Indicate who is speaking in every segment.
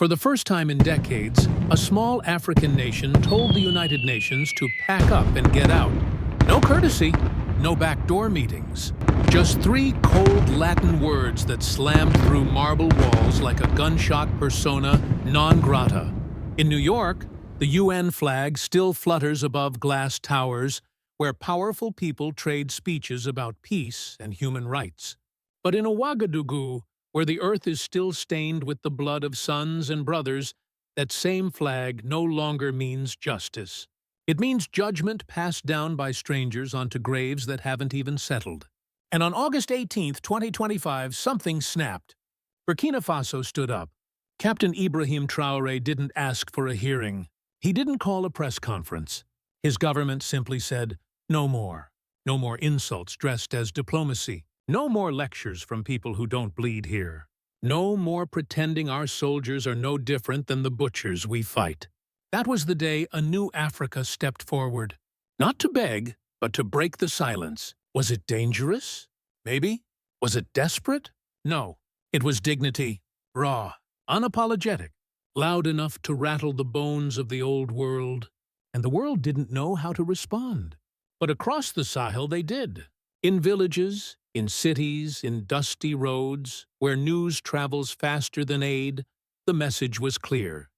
Speaker 1: For the first time in decades, a small African nation told the United Nations to pack up and get out. No courtesy, no backdoor meetings. Just three cold Latin words that slammed through marble walls like a gunshot persona non grata. In New York, the UN flag still flutters above glass towers where powerful people trade speeches about peace and human rights. But in Ouagadougou, where the earth is still stained with the blood of sons and brothers, that same flag no longer means justice. It means judgment passed down by strangers onto graves that haven't even settled. And on August 18, 2025, something snapped. Burkina Faso stood up. Captain Ibrahim Traoré didn't ask for a hearing. He didn't call a press conference. His government simply said, no more. No more insults dressed as diplomacy. No more lectures from people who don't bleed here. No more pretending our soldiers are no different than the butchers we fight. That was the day a new Africa stepped forward. Not to beg, but to break the silence. Was it dangerous? Maybe. Was it desperate? No. It was dignity. Raw. Unapologetic. Loud enough to rattle the bones of the old world. And the world didn't know how to respond. But across the Sahel they did. In villages, in cities, in dusty roads, where news travels faster than aid, the message was clear.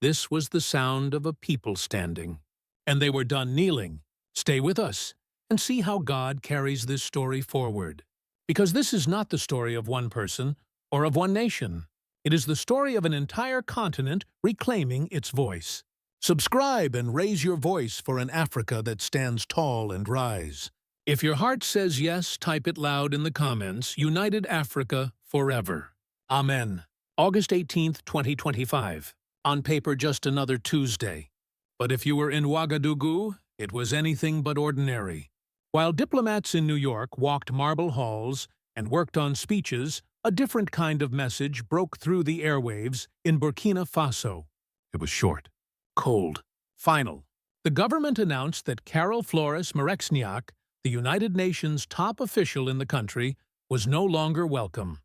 Speaker 1: This was the sound of a people standing. And they were done kneeling. Stay with us and see how God carries this story forward. Because this is not the story of one person or of one nation. It is the story of an entire continent reclaiming its voice. Subscribe and raise your voice for an Africa that stands tall and rise. If your heart says yes, type it loud in the comments. United Africa forever. Amen. August 18th, 2025. On paper, just another Tuesday. But if you were in Ouagadougou, it was anything but ordinary. While diplomats in New York walked marble halls and worked on speeches, a different kind of message broke through the airwaves in Burkina Faso. It was short, cold, final. The government announced that Carol Flores Marexniak, the United Nations top official in the country, was no longer welcome.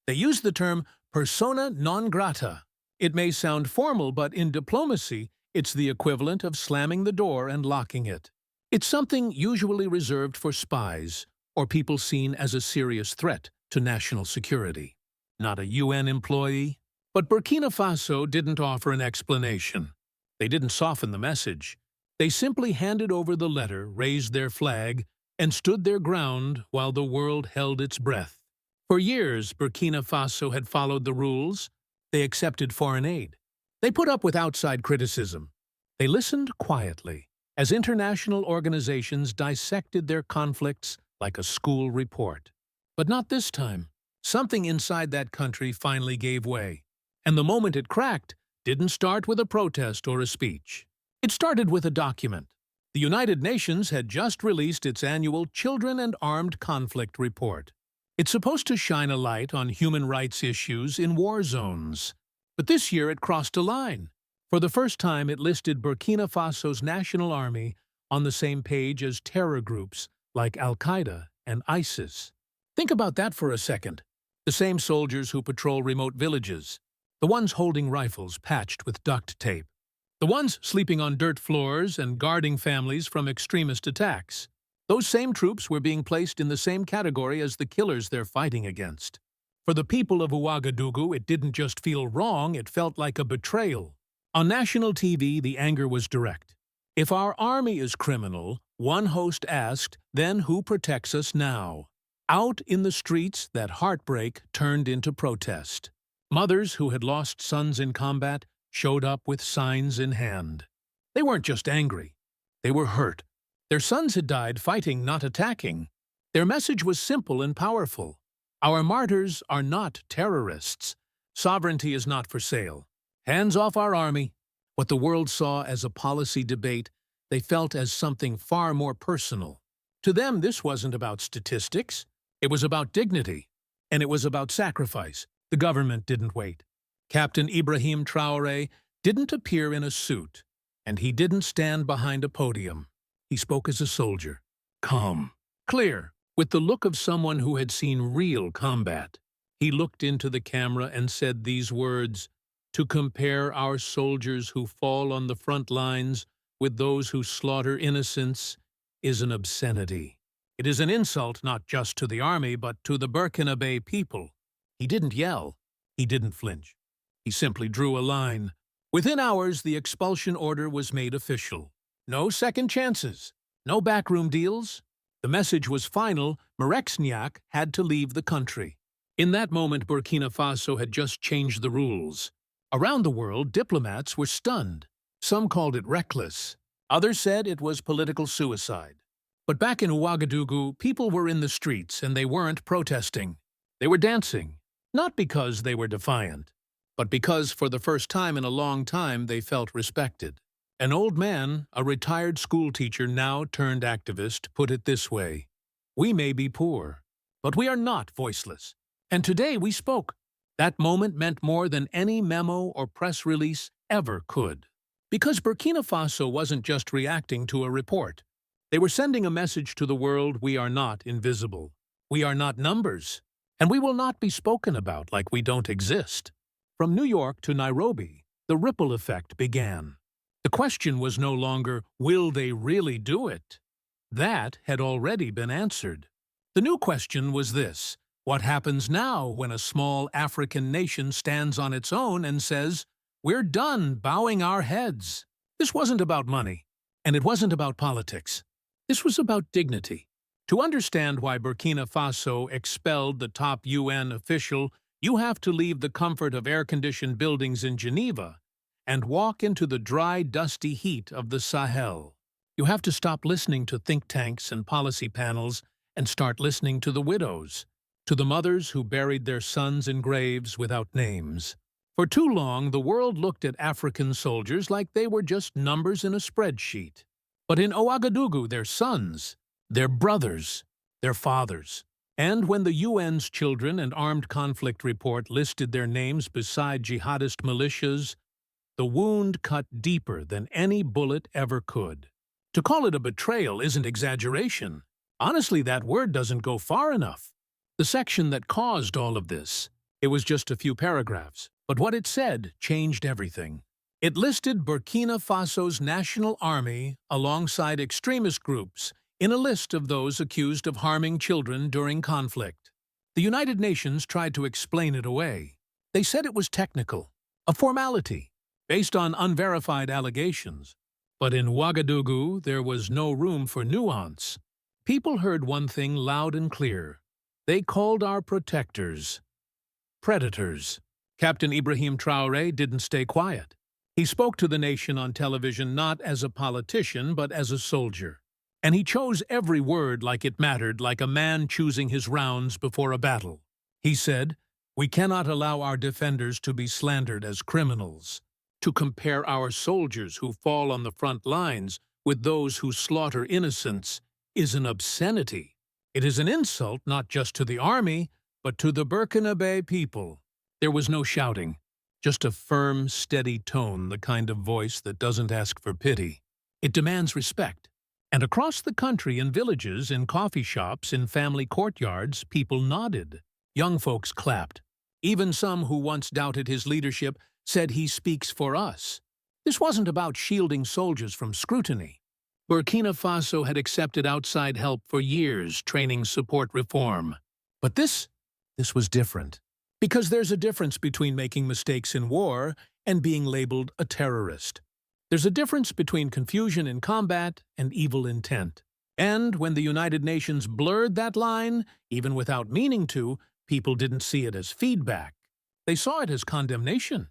Speaker 1: They used the term persona non grata. It may sound formal, but in diplomacy, it's the equivalent of slamming the door and locking it. It's something usually reserved for spies or people seen as a serious threat to national security. Not a UN employee. But Burkina Faso didn't offer an explanation. They didn't soften the message. They simply handed over the letter, raised their flag, and stood their ground while the world held its breath. For years, Burkina Faso had followed the rules. They accepted foreign aid. They put up with outside criticism. They listened quietly as international organizations dissected their conflicts like a school report. But not this time. Something inside that country finally gave way. And the moment it cracked didn't start with a protest or a speech. It started with a document. The United Nations had just released its annual Children and Armed Conflict report. It's supposed to shine a light on human rights issues in war zones. But this year it crossed a line. For the first time, it listed Burkina Faso's national army on the same page as terror groups like Al-Qaeda and ISIS. Think about that for a second. The same soldiers who patrol remote villages. The ones holding rifles patched with duct tape. The ones sleeping on dirt floors and guarding families from extremist attacks. Those same troops were being placed in the same category as the killers they're fighting against. For the people of Ouagadougou, it didn't just feel wrong, it felt like a betrayal. On national TV, the anger was direct. If our army is criminal, one host asked, then who protects us now? Out in the streets, that heartbreak turned into protest. Mothers who had lost sons in combat showed up with signs in hand. They weren't just angry. They were hurt. Their sons had died fighting, not attacking. Their message was simple and powerful. Our martyrs are not terrorists. Sovereignty is not for sale. Hands off our army. What the world saw as a policy debate, they felt as something far more personal. To them, this wasn't about statistics. It was about dignity. And it was about sacrifice. The government didn't wait. Captain Ibrahim Traoré didn't appear in a suit, and he didn't stand behind a podium. He spoke as a soldier, calm, clear, with the look of someone who had seen real combat. He looked into the camera and said these words, To compare our soldiers who fall on the front lines with those who slaughter innocents is an obscenity. It is an insult not just to the army, but to the Burkinabè people. He didn't yell. He didn't flinch. He simply drew a line. Within hours, the expulsion order was made official. No second chances. No backroom deals. The message was final. Marexniak had to leave the country. In that moment, Burkina Faso had just changed the rules. Around the world, diplomats were stunned. Some called it reckless. Others said it was political suicide. But back in Ouagadougou, people were in the streets and they weren't protesting. They were dancing, not because they were defiant, but because for the first time in a long time they felt respected. An old man, a retired schoolteacher now turned activist, put it this way: "We may be poor, but we are not voiceless. And today we spoke." That moment meant more than any memo or press release ever could. Because Burkina Faso wasn't just reacting to a report. They were sending a message to the world: we are not invisible. We are not numbers. And we will not be spoken about like we don't exist. From New York to Nairobi, the ripple effect began. The question was no longer, will they really do it? That had already been answered. The new question was this: what happens now when a small African nation stands on its own and says, "We're done bowing our heads"? This wasn't about money, and it wasn't about politics. This was about dignity. To understand why Burkina Faso expelled the top UN official, you have to leave the comfort of air-conditioned buildings in Geneva and walk into the dry, dusty heat of the Sahel. You have to stop listening to think tanks and policy panels and start listening to the widows, to the mothers who buried their sons in graves without names. For too long, the world looked at African soldiers like they were just numbers in a spreadsheet. But in Ouagadougou, their sons, their brothers, their fathers. And when the UN's Children and Armed Conflict Report listed their names beside jihadist militias, the wound cut deeper than any bullet ever could. To call it a betrayal isn't exaggeration. Honestly, that word doesn't go far enough. The section that caused all of this, it was just a few paragraphs, but what it said changed everything. It listed Burkina Faso's national army alongside extremist groups in a list of those accused of harming children during conflict. The United Nations tried to explain it away. They said it was technical, a formality, based on unverified allegations. But in Ouagadougou, there was no room for nuance. People heard one thing loud and clear. They called our protectors predators. Captain Ibrahim Traoré didn't stay quiet. He spoke to the nation on television not as a politician, but as a soldier. And he chose every word like it mattered, like a man choosing his rounds before a battle. He said, "We cannot allow our defenders to be slandered as criminals. To compare our soldiers who fall on the front lines with those who slaughter innocents is an obscenity. It is an insult not just to the army, but to the Burkinabè people." There was no shouting, just a firm, steady tone, the kind of voice that doesn't ask for pity. It demands respect. And across the country, in villages, in coffee shops, in family courtyards, people nodded. Young folks clapped. Even some who once doubted his leadership said he speaks for us. This wasn't about shielding soldiers from scrutiny. Burkina Faso had accepted outside help for years, training, support, reform. But this was different. Because there's a difference between making mistakes in war and being labeled a terrorist. There's a difference between confusion in combat and evil intent. And when the United Nations blurred that line, even without meaning to, people didn't see it as feedback. They saw it as condemnation.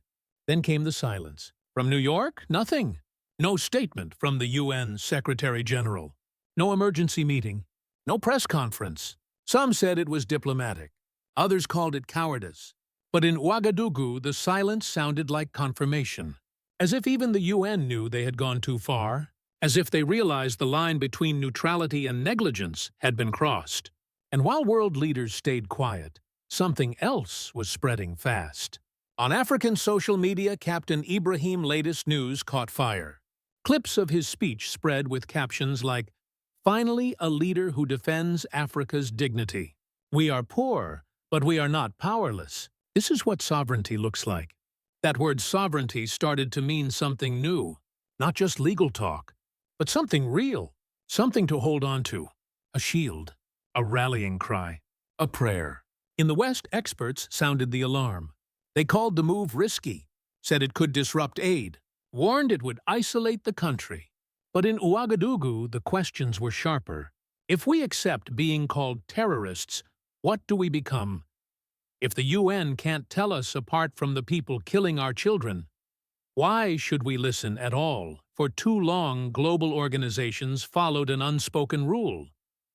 Speaker 1: Then came the silence. From New York, nothing. No statement from the UN Secretary General. No emergency meeting. No press conference. Some said it was diplomatic. Others called it cowardice. But in Ouagadougou, the silence sounded like confirmation. As if even the UN knew they had gone too far. As if they realized the line between neutrality and negligence had been crossed. And while world leaders stayed quiet, something else was spreading fast. On African social media, Captain Ibrahim's latest news caught fire. Clips of his speech spread with captions like, "Finally, a leader who defends Africa's dignity. We are poor, but we are not powerless. This is what sovereignty looks like. That word sovereignty started to mean something new, not just legal talk, but something real, something to hold on to, a shield, a rallying cry, a prayer. In the West, experts sounded the alarm. They called the move risky, said it could disrupt aid, warned it would isolate the country. But in Ouagadougou, the questions were sharper. If we accept being called terrorists, what do we become? If the UN can't tell us apart from the people killing our children, why should we listen at all? For too long, global organizations followed an unspoken rule.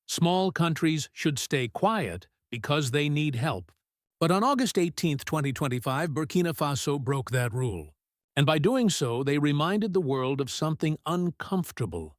Speaker 1: Small countries should stay quiet because they need help. But on August 18, 2025, Burkina Faso broke that rule. And by doing so, they reminded the world of something uncomfortable.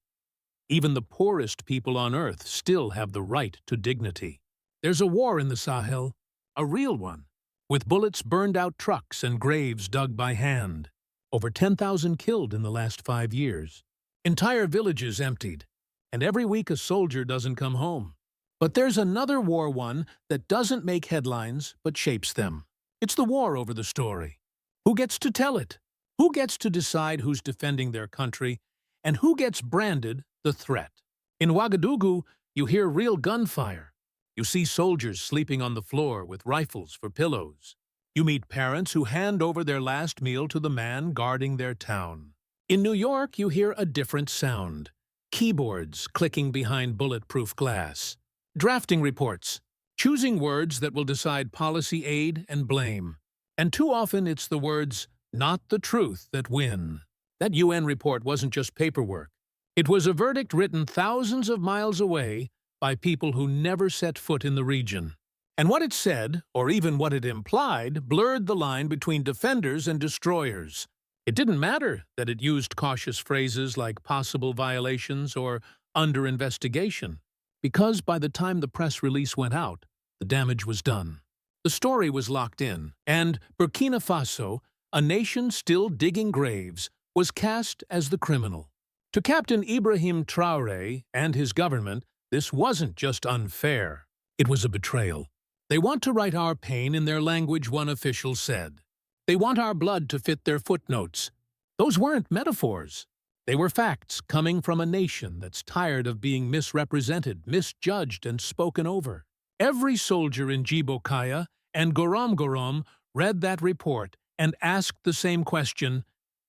Speaker 1: Even the poorest people on Earth still have the right to dignity. There's a war in the Sahel, a real one, with bullets burned out trucks and graves dug by hand. Over 10,000 killed in the last 5 years. Entire villages emptied, and every week a soldier doesn't come home. But there's another war one that doesn't make headlines but shapes them. It's the war over the story. Who gets to tell it? Who gets to decide who's defending their country? And who gets branded the threat? In Ouagadougou, you hear real gunfire. You see soldiers sleeping on the floor with rifles for pillows. You meet parents who hand over their last meal to the man guarding their town. In New York, you hear a different sound. Keyboards clicking behind bulletproof glass. Drafting reports, choosing words that will decide policy aid and blame. And too often it's the words, not the truth, that win. That UN report wasn't just paperwork. It was a verdict written thousands of miles away by people who never set foot in the region. And what it said, or even what it implied, blurred the line between defenders and destroyers. It didn't matter that it used cautious phrases like possible violations or under investigation, because by the time the press release went out, the damage was done. The story was locked in, and Burkina Faso, a nation still digging graves, was cast as the criminal. To Captain Ibrahim Traoré and his government, this wasn't just unfair. It was a betrayal. They want to write our pain in their language, one official said. They want our blood to fit their footnotes. Those weren't metaphors. They were facts coming from a nation that's tired of being misrepresented, misjudged, and spoken over. Every soldier in Djibokaya and Gorom read that report and asked the same question: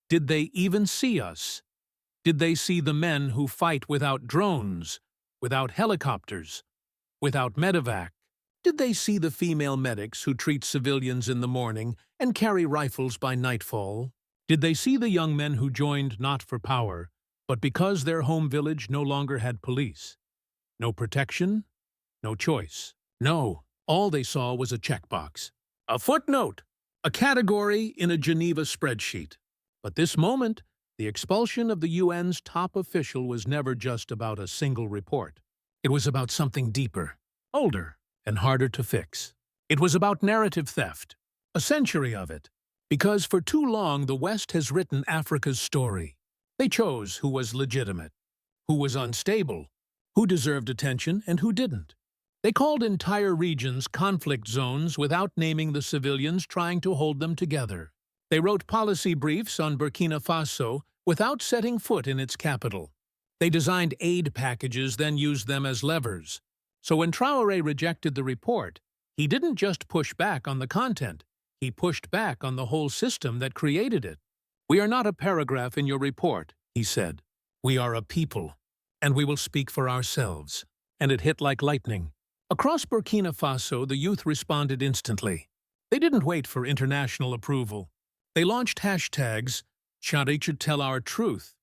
Speaker 1: did they even see us? Did they see the men who fight without drones, without helicopters, without medevac? Did they see the female medics who treat civilians in the morning and carry rifles by nightfall? Did they see the young men who joined not for power, but because their home village no longer had police? No protection, no choice. No, all they saw was a checkbox, a footnote, a category in a Geneva spreadsheet. But this moment, the expulsion of the UN's top official was never just about a single report. It was about something deeper, older, and harder to fix. It was about narrative theft, a century of it, because for too long the West has written Africa's story. They chose who was legitimate, who was unstable, who deserved attention and who didn't. They called entire regions conflict zones without naming the civilians trying to hold them together. They wrote policy briefs on Burkina Faso without setting foot in its capital. They designed aid packages, then used them as levers. So when Traoré rejected the report, he didn't just push back on the content, he pushed back on the whole system that created it. "We are not a paragraph in your report," he said. "We are a people, and we will speak for ourselves." And it hit like lightning. Across Burkina Faso, the youth responded instantly. They didn't wait for international approval. They launched hashtags, "Shadi should tell our truth."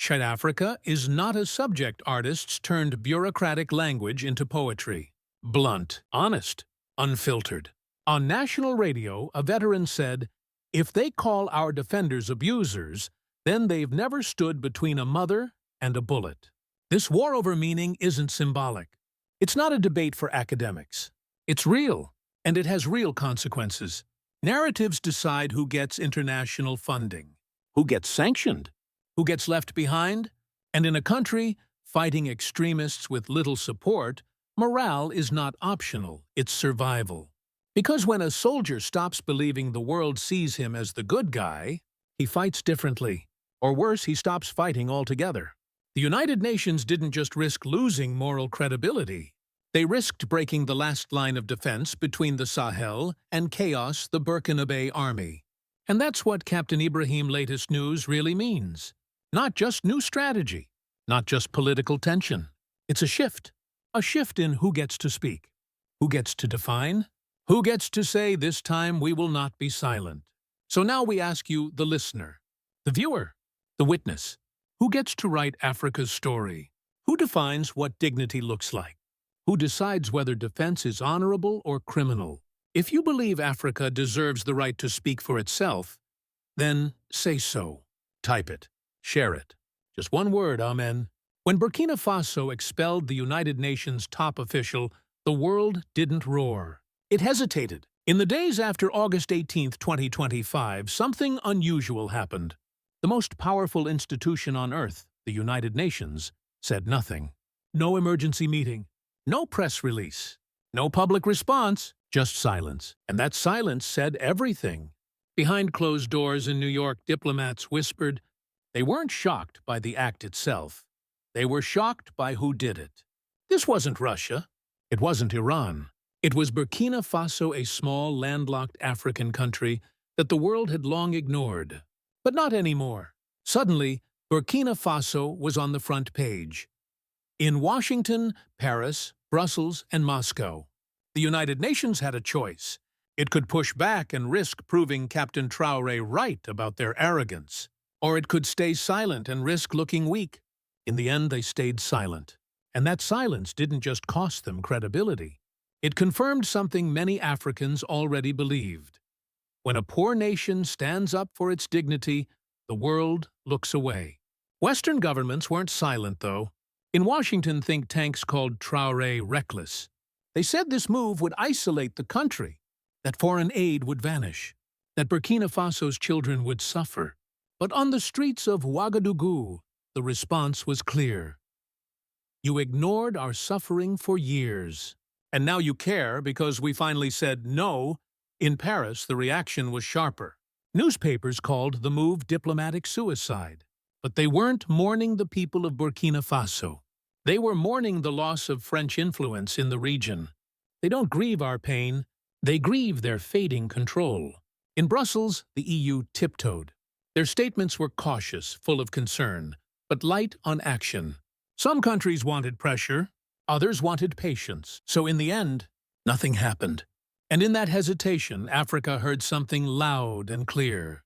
Speaker 1: South Africa is not a subject artists turned bureaucratic language into poetry. Blunt, honest, unfiltered. On national radio, a veteran said, "If they call our defenders abusers, then they've never stood between a mother and a bullet." This war over meaning isn't symbolic. It's not a debate for academics. It's real, and it has real consequences. Narratives decide who gets international funding, who gets sanctioned, who gets left behind, and in a country fighting extremists with little support, morale is not optional, it's survival. Because when a soldier stops believing the world sees him as the good guy, he fights differently. Or worse, he stops fighting altogether. The United Nations didn't just risk losing moral credibility. They risked breaking the last line of defense between the Sahel and chaos, the Burkinabè army. And that's what Captain Ibrahim latest news really means. Not just new strategy, not just political tension. It's a shift in who gets to speak, who gets to define, who gets to say this time we will not be silent. So now we ask you, the listener, the viewer, the witness, who gets to write Africa's story? Who defines what dignity looks like? Who decides whether defense is honorable or criminal? If you believe Africa deserves the right to speak for itself, then say so. Type it. Share it. Just one word, amen. When Burkina Faso expelled the United Nations top official, the world didn't roar. It hesitated. In the days after August 18, 2025, something unusual happened. The most powerful institution on Earth, the United Nations, said nothing. No emergency meeting. No press release. No public response. Just silence. And that silence said everything. Behind closed doors in New York, diplomats whispered. They weren't shocked by the act itself. They were shocked by who did it. This wasn't Russia. It wasn't Iran. It was Burkina Faso, a small, landlocked African country that the world had long ignored. But not anymore. Suddenly, Burkina Faso was on the front page. In Washington, Paris, Brussels, and Moscow, the United Nations had a choice. It could push back and risk proving Captain Traoré right about their arrogance. Or it could stay silent and risk looking weak. In the end, they stayed silent. And that silence didn't just cost them credibility. It confirmed something many Africans already believed. When a poor nation stands up for its dignity, the world looks away. Western governments weren't silent, though. In Washington, think tanks called Traoré reckless. They said this move would isolate the country, that foreign aid would vanish, that Burkina Faso's children would suffer. But on the streets of Ouagadougou, the response was clear. You ignored our suffering for years. And now you care because we finally said no. In Paris, the reaction was sharper. Newspapers called the move diplomatic suicide. But they weren't mourning the people of Burkina Faso. They were mourning the loss of French influence in the region. They don't grieve our pain. They grieve their fading control. In Brussels, the EU tiptoed. Their statements were cautious, full of concern, but light on action. Some countries wanted pressure. Others wanted patience. So in the end, nothing happened. And in that hesitation, Africa heard something loud and clear.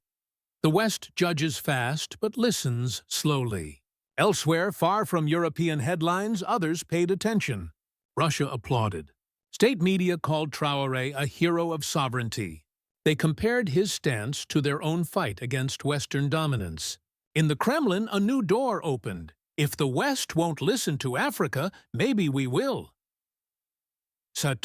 Speaker 1: The West judges fast, but listens slowly. Elsewhere, far from European headlines, others paid attention. Russia applauded. State media called Traoré a hero of sovereignty. They compared his stance to their own fight against Western dominance. In the Kremlin, a new door opened. If the West won't listen to Africa, maybe we will. China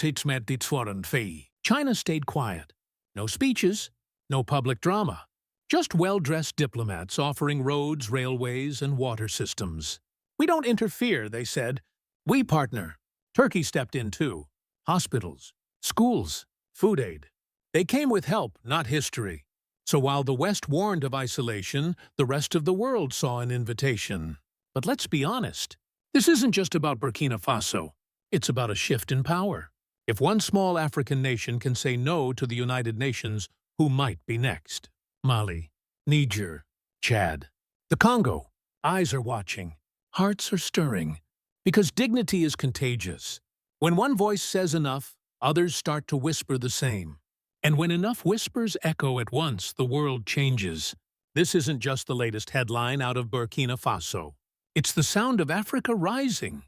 Speaker 1: stayed quiet. No speeches, no public drama. Just well-dressed diplomats offering roads, railways, and water systems. We don't interfere, they said. We partner. Turkey stepped in too. Hospitals, schools, food aid. They came with help, not history. So while the West warned of isolation, the rest of the world saw an invitation. But let's be honest. This isn't just about Burkina Faso. It's about a shift in power. If one small African nation can say no to the United Nations, who might be next? Mali, Niger, Chad, the Congo. Eyes are watching. Hearts are stirring. Because dignity is contagious. When one voice says enough, others start to whisper the same. And when enough whispers echo at once, the world changes. This isn't just the latest headline out of Burkina Faso. It's the sound of Africa rising.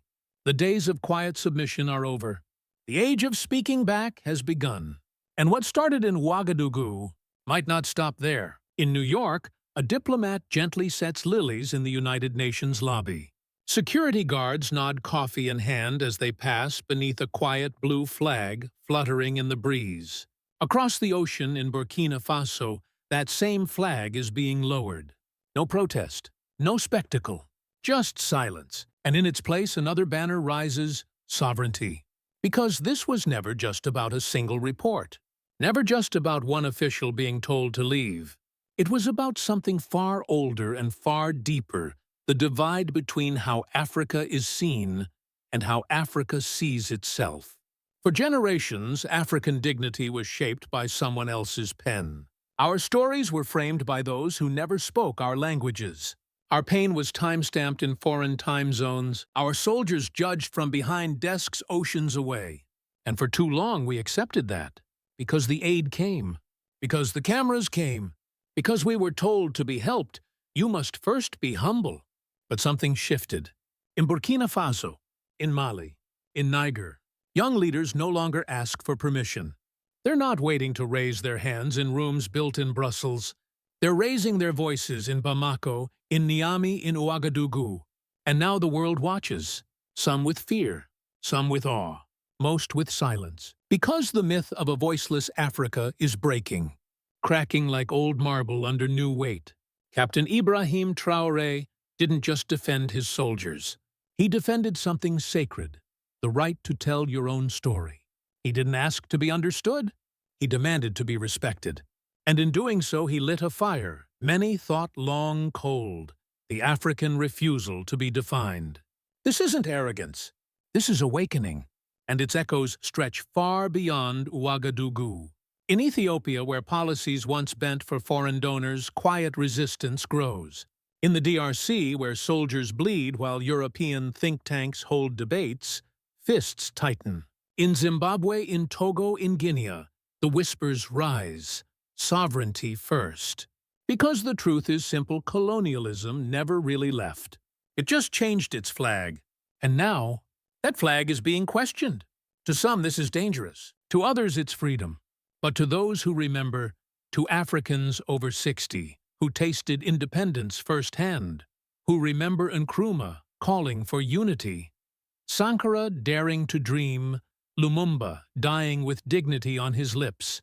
Speaker 1: The days of quiet submission are over. The age of speaking back has begun. And what started in Ouagadougou might not stop there. In New York, a diplomat gently sets lilies in the United Nations lobby. Security guards nod coffee in hand as they pass beneath a quiet blue flag fluttering in the breeze. Across the ocean in Burkina Faso, that same flag is being lowered. No protest, no spectacle, just silence. And in its place, another banner rises, sovereignty. Because this was never just about a single report. Never just about one official being told to leave. It was about something far older and far deeper, the divide between how Africa is seen and how Africa sees itself. For generations, African dignity was shaped by someone else's pen. Our stories were framed by those who never spoke our languages. Our pain was time-stamped in foreign time zones, our soldiers judged from behind desks oceans away. And for too long we accepted that, because the aid came, because the cameras came, because we were told to be helped, you must first be humble. But something shifted. In Burkina Faso, in Mali, in Niger, young leaders no longer ask for permission. They're not waiting to raise their hands in rooms built in Brussels. They're raising their voices in Bamako, in Niamey, in Ouagadougou. And now the world watches, some with fear, some with awe, most with silence. Because the myth of a voiceless Africa is breaking, cracking like old marble under new weight. Captain Ibrahim Traoré didn't just defend his soldiers. He defended something sacred, the right to tell your own story. He didn't ask to be understood. He demanded to be respected. And in doing so, he lit a fire many thought long cold, the African refusal to be defined. This isn't arrogance. This is awakening, and its echoes stretch far beyond Ouagadougou. In Ethiopia, where policies once bent for foreign donors, quiet resistance grows. In the DRC, where soldiers bleed while European think tanks hold debates, fists tighten. In Zimbabwe, in Togo, in Guinea, the whispers rise. Sovereignty first. Because the truth is simple, colonialism never really left. It just changed its flag. And now, that flag is being questioned. To some, this is dangerous. To others, it's freedom. But to those who remember, to Africans over 60, who tasted independence firsthand, who remember Nkrumah calling for unity, Sankara daring to dream, Lumumba dying with dignity on his lips,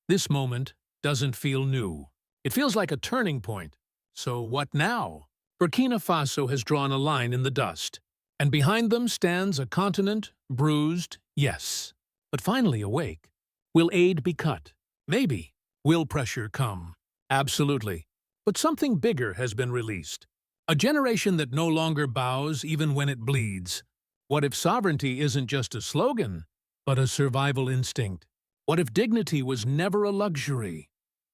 Speaker 1: this moment doesn't feel new. It feels like a turning point. So what now? Burkina Faso has drawn a line in the dust, and behind them stands a continent, bruised, yes, but finally awake. Will aid be cut? Maybe. Will pressure come? Absolutely. But something bigger has been released. A generation that no longer bows even when it bleeds. What if sovereignty isn't just a slogan, but a survival instinct? What if dignity was never a luxury,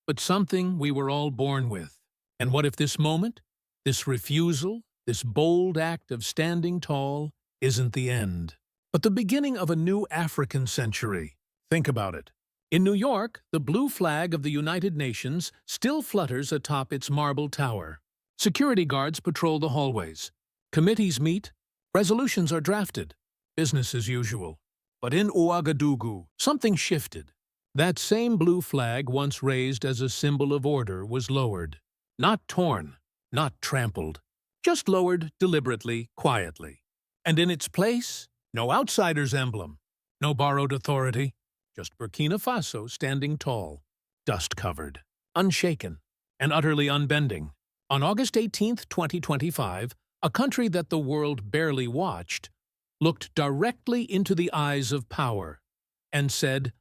Speaker 1: but something we were all born with? And what if this moment, this refusal, this bold act of standing tall, isn't the end, but the beginning of a new African century? Think about it. In New York, the blue flag of the United Nations still flutters atop its marble tower. Security guards patrol the hallways. Committees meet. Resolutions are drafted. Business as usual. But in Ouagadougou, something shifted. That same blue flag, once raised as a symbol of order, was lowered. Not torn, not trampled. Just lowered deliberately, quietly. And in its place, no outsider's emblem, no borrowed authority, just Burkina Faso standing tall, dust-covered, unshaken, and utterly unbending. On August 18, 2025, a country that the world barely watched looked directly into the eyes of power and said,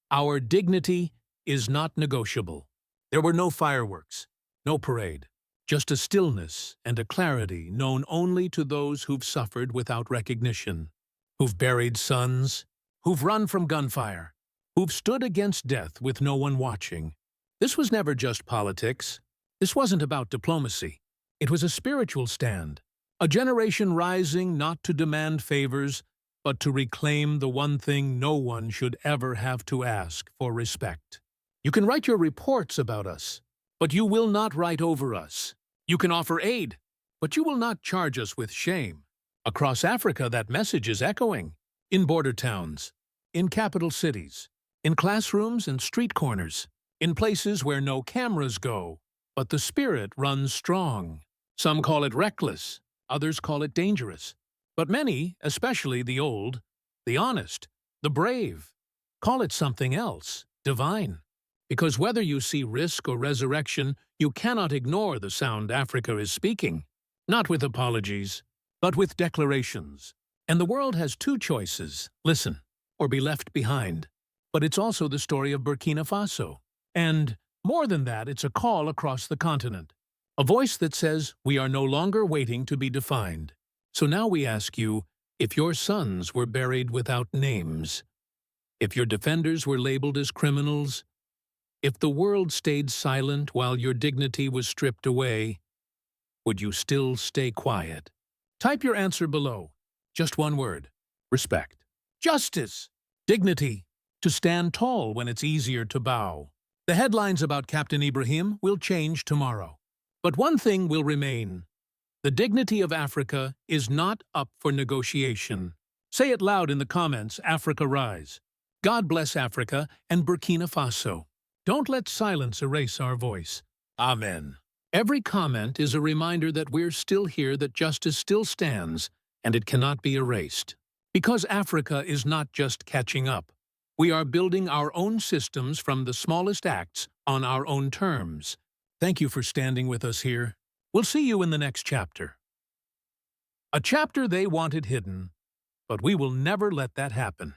Speaker 1: "Our dignity is not negotiable." There were no fireworks, no parade, just a stillness and a clarity known only to those who've suffered without recognition, who've buried sons, who've run from gunfire, who've stood against death with no one watching. This was never just politics. This wasn't about diplomacy. It was a spiritual stand. A generation rising not to demand favors, but to reclaim the one thing no one should ever have to ask for: respect. You can write your reports about us, but you will not write over us. You can offer aid, but you will not charge us with shame. Across Africa, that message is echoing. In border towns, in capital cities, in classrooms and street corners, in places where no cameras go, but the spirit runs strong. Some call it reckless, others call it dangerous. But many, especially the old, the honest, the brave, call it something else, divine. Because whether you see risk or resurrection, you cannot ignore the sound Africa is speaking. Not with apologies, but with declarations. And the world has two choices: listen or be left behind. But it's also the story of Burkina Faso. And more than that, it's a call across the continent. A voice that says we are no longer waiting to be defined. So now we ask you, if your sons were buried without names, if your defenders were labeled as criminals, if the world stayed silent while your dignity was stripped away, would you still stay quiet? Type your answer below. Just one word. Respect. Justice. Dignity. To stand tall when it's easier to bow. The headlines about Captain Ibrahim will change tomorrow. But one thing will remain. The dignity of Africa is not up for negotiation. Say it loud in the comments, Africa rise. God bless Africa and Burkina Faso. Don't let silence erase our voice. Amen. Every comment is a reminder that we're still here, that justice still stands, and it cannot be erased. Because Africa is not just catching up. We are building our own systems from the smallest acts on our own terms. Thank you for standing with us here. We'll see you in the next chapter. A chapter they wanted hidden, but we will never let that happen.